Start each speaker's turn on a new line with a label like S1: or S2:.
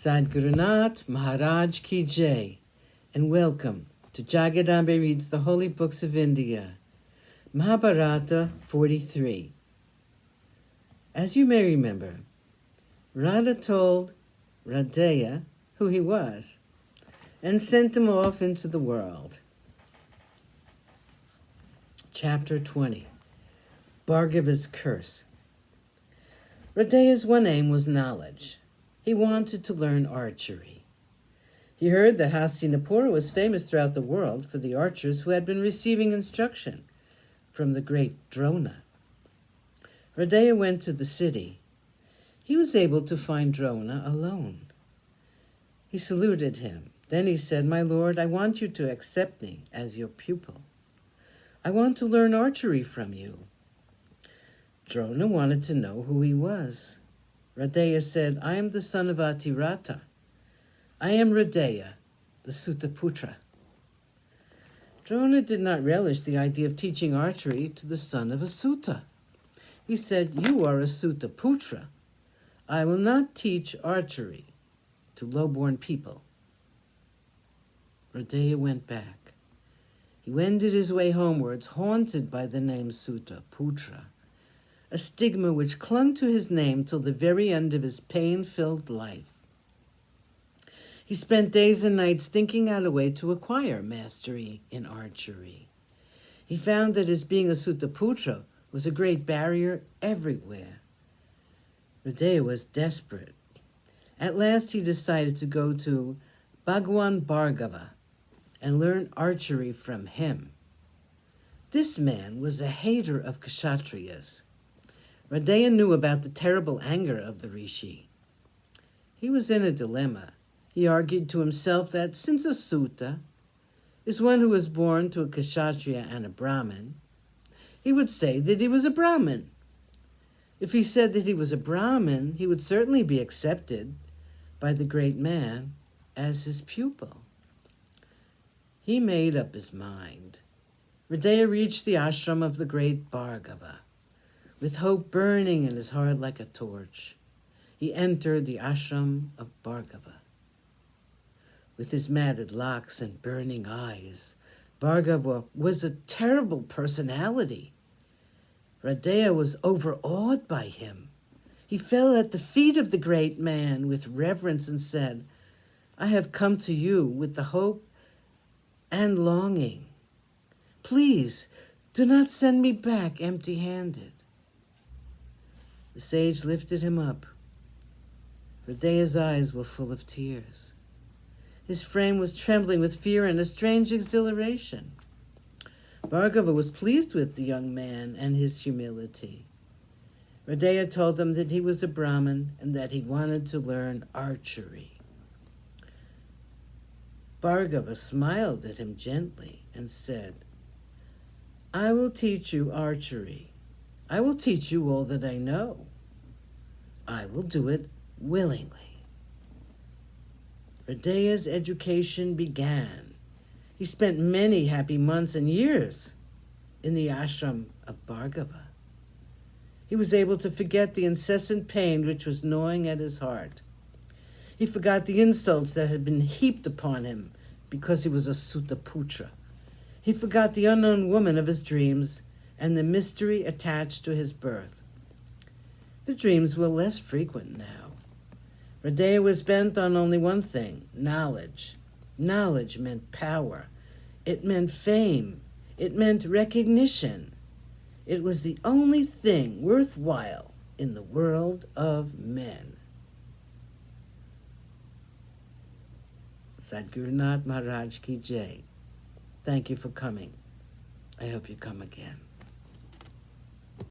S1: Sadgurunath Maharaj Ki Jai, and welcome to Jagadambe Reads the Holy Books of India, Mahabharata43. As you may remember, Radha told Radheya who he was and sent him off into the world. Chapter 20, Bhargava's Curse. Radheya's one aim was knowledge. He wanted to learn archery. He heard that Hastinapura was famous throughout the world for the archers who had been receiving instruction from the great Drona. Radheya went to the city. He was able to find Drona alone. He saluted him. Then he said, "My lord, I want you to accept me as your pupil. I want to learn archery from you." Drona wanted to know who he was. Radheya said, "I am the son of Atirata. I am Radheya, the Sutaputra." Drona did not relish the idea of teaching archery to the son of a Suta. He said, "You are a Sutaputra. I will not teach archery to low-born people." Radheya went back. He wended his way homewards, haunted by the name Sutaputra, a stigma which clung to his name till the very end of his pain-filled life. He spent days and nights thinking out a way to acquire mastery in archery. He found that his being a Sutaputra was a great barrier everywhere. Radheya was desperate. At last he decided to go to Bhagwan Bhargava and learn archery from him. This man was a hater of Kshatriyas. Radheya knew about the terrible anger of the rishi. He was in a dilemma. He argued to himself that since a Suta is one who was born to a Kshatriya and a Brahmin, he would say that he was a Brahmin. If he said that he was a Brahmin, he would certainly be accepted by the great man as his pupil. He made up his mind. Radheya reached the ashram of the great Bhargava. With hope burning in his heart like a torch, he entered the ashram of Bhargava. With his matted locks and burning eyes, Bhargava was a terrible personality. Radheya was overawed by him. He fell at the feet of the great man with reverence and said, "I have come to you with the hope and longing. Please, do not send me back empty-handed." The sage lifted him up. Radheya's eyes were full of tears. His frame was trembling with fear and a strange exhilaration. Bhargava was pleased with the young man and his humility. Radheya told him that he was a Brahmin and that he wanted to learn archery. Bhargava smiled at him gently and said, "I will teach you archery. I will teach you all that I know. I will do it willingly." Radheya's education began. He spent many happy months and years in the ashram of Bhargava. He was able to forget the incessant pain which was gnawing at his heart. He forgot the insults that had been heaped upon him because he was a Sutaputra. He forgot the unknown woman of his dreams and the mystery attached to his birth. The dreams were less frequent now. Radheya was bent on only one thing, knowledge. Knowledge meant power. It meant fame. It meant recognition. It was the only thing worthwhile in the world of men. Sadgurunath Maharaj Ki Jai. Thank you for coming. I hope you come again.